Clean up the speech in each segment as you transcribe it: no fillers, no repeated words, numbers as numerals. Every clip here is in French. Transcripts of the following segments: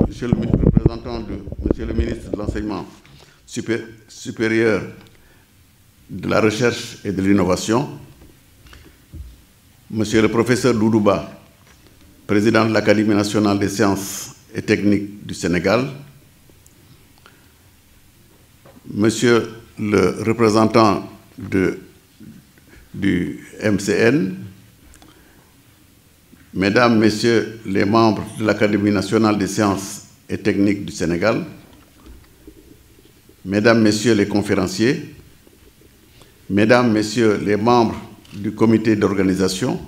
Monsieur le représentant Monsieur le ministre de l'Enseignement supérieur, de la Recherche et de l'Innovation, Monsieur le professeur Doudouba, président de l'Académie nationale des sciences et techniques du Sénégal, Monsieur le représentant du MCN, Mesdames, Messieurs les membres de l'Académie nationale des sciences et techniques du Sénégal, Mesdames, Messieurs les conférenciers, Mesdames, Messieurs les membres du comité d'organisation,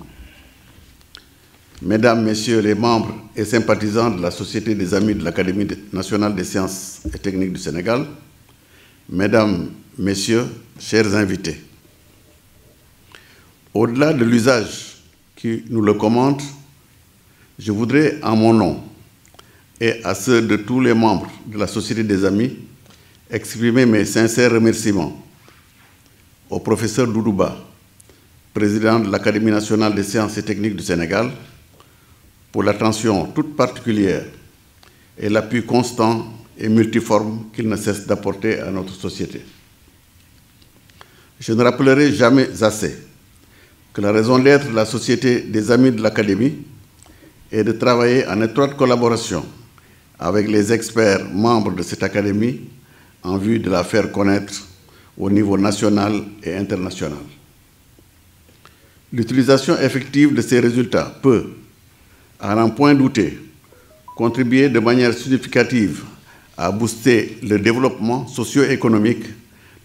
Mesdames, Messieurs les membres et sympathisants de la Société des Amis de l'Académie nationale des sciences et techniques du Sénégal, Mesdames, Messieurs, chers invités, au-delà de l'usage qui nous le commande, je voudrais, en mon nom et à ceux de tous les membres de la Société des Amis, exprimer mes sincères remerciements au professeur Doudouba, président de l'Académie nationale des sciences et techniques du Sénégal, pour l'attention toute particulière et l'appui constant et multiforme qu'il ne cesse d'apporter à notre société. Je ne rappellerai jamais assez que la raison d'être de la Société des Amis de l'Académie est de travailler en étroite collaboration avec les experts membres de cette Académie en vue de la faire connaître au niveau national et international. L'utilisation effective de ces résultats peut, à n'en point douter, contribuer de manière significative à booster le développement socio-économique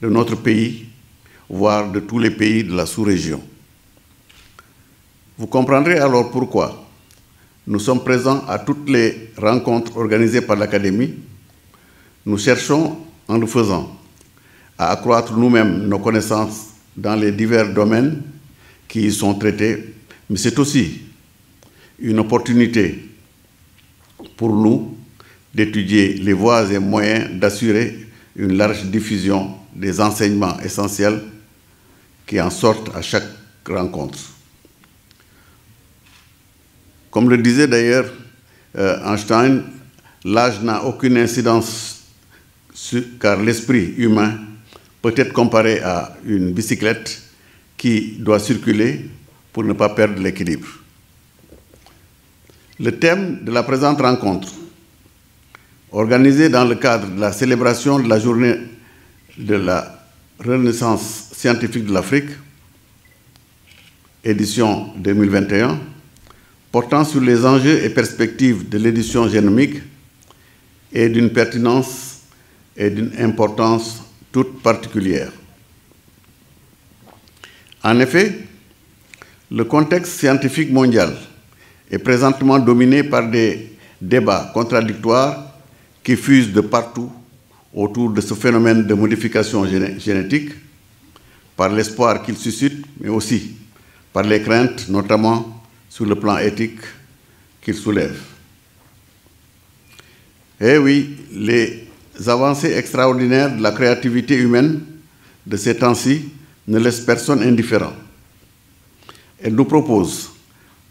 de notre pays, voire de tous les pays de la sous-région. Vous comprendrez alors pourquoi nous sommes présents à toutes les rencontres organisées par l'Académie. Nous cherchons, en le faisant, à accroître nous-mêmes nos connaissances dans les divers domaines qui y sont traités, mais c'est aussi une opportunité pour nous d'étudier les voies et moyens d'assurer une large diffusion des enseignements essentiels qui en sortent à chaque rencontre. Comme le disait d'ailleurs Einstein, l'âge n'a aucune incidence car l'esprit humain peut être comparé à une bicyclette qui doit circuler pour ne pas perdre l'équilibre. Le thème de la présente rencontre, organisée dans le cadre de la célébration de la journée de la Renaissance scientifique de l'Afrique, édition 2021, portant sur les enjeux et perspectives de l'édition génomique, est d'une pertinence et d'une importance toute particulière. En effet, le contexte scientifique mondial est présentement dominé par des débats contradictoires qui fusent de partout autour de ce phénomène de modification génétique, par l'espoir qu'il suscite, mais aussi par les craintes, notamment sur le plan éthique qu'il soulève. Eh oui, les avancées extraordinaires de la créativité humaine de ces temps-ci ne laissent personne indifférent. Elle nous propose,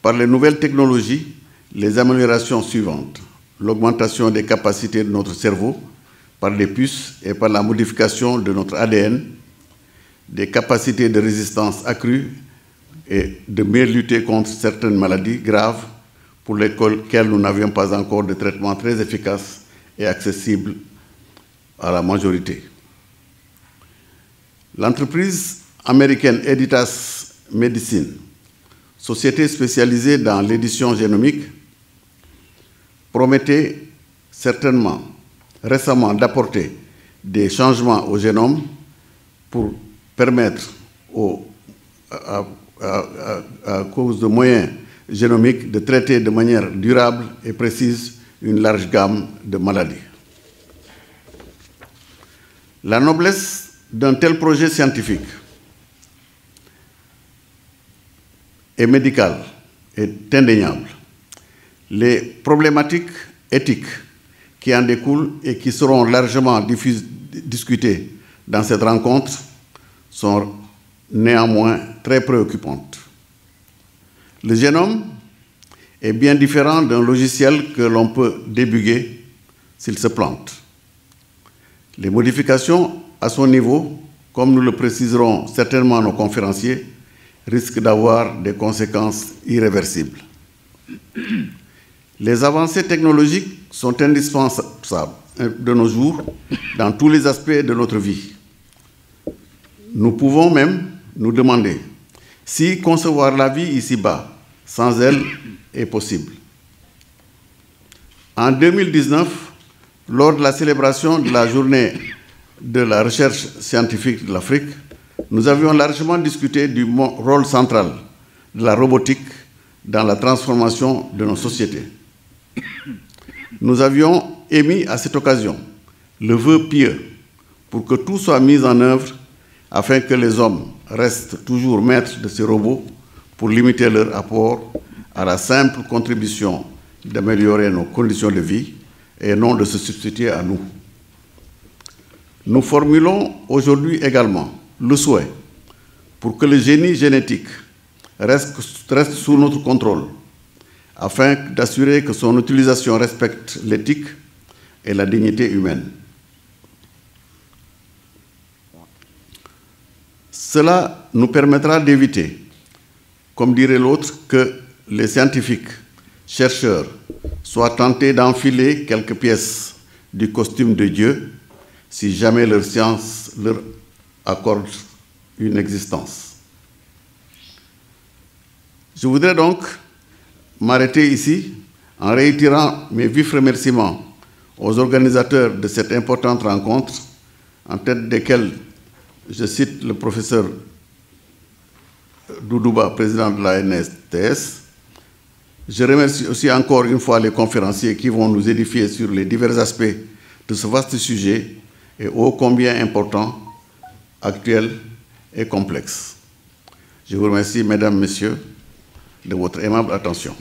par les nouvelles technologies, les améliorations suivantes: l'augmentation des capacités de notre cerveau par les puces et par la modification de notre ADN, des capacités de résistance accrues et de mieux lutter contre certaines maladies graves pour lesquelles nous n'avions pas encore de traitement très efficace et accessible à la majorité. L'entreprise américaine Editas Medicine, société spécialisée dans l'édition génomique, promettait certainement récemment d'apporter des changements au génome pour permettre à cause de moyens génomiques de traiter de manière durable et précise une large gamme de maladies. La noblesse d'un tel projet scientifique et médical est indéniable. Les problématiques éthiques qui en découlent et qui seront largement discutées dans cette rencontre sont néanmoins très préoccupante. Le génome est bien différent d'un logiciel que l'on peut débugger s'il se plante. Les modifications à son niveau, comme nous le préciseront certainement nos conférenciers, risquent d'avoir des conséquences irréversibles. Les avancées technologiques sont indispensables de nos jours dans tous les aspects de notre vie. Nous pouvons même nous demander si concevoir la vie ici-bas sans elle est possible. En 2019, lors de la célébration de la journée de la recherche scientifique de l'Afrique, nous avions largement discuté du rôle central de la robotique dans la transformation de nos sociétés. Nous avions émis à cette occasion le vœu pieux pour que tout soit mis en œuvre afin que les hommes restent toujours maîtres de ces robots pour limiter leur apport à la simple contribution d'améliorer nos conditions de vie et non de se substituer à nous. Nous formulons aujourd'hui également le souhait pour que le génie génétique reste sous notre contrôle afin d'assurer que son utilisation respecte l'éthique et la dignité humaine. Cela nous permettra d'éviter, comme dirait l'autre, que les scientifiques, chercheurs, soient tentés d'enfiler quelques pièces du costume de Dieu si jamais leur science leur accorde une existence. Je voudrais donc m'arrêter ici en réitérant mes vifs remerciements aux organisateurs de cette importante rencontre, en tête desquels je cite le professeur Doudouba, président de la NSTS. Je remercie aussi encore une fois les conférenciers qui vont nous édifier sur les divers aspects de ce vaste sujet et ô combien important, actuel et complexe. Je vous remercie, mesdames, messieurs, de votre aimable attention.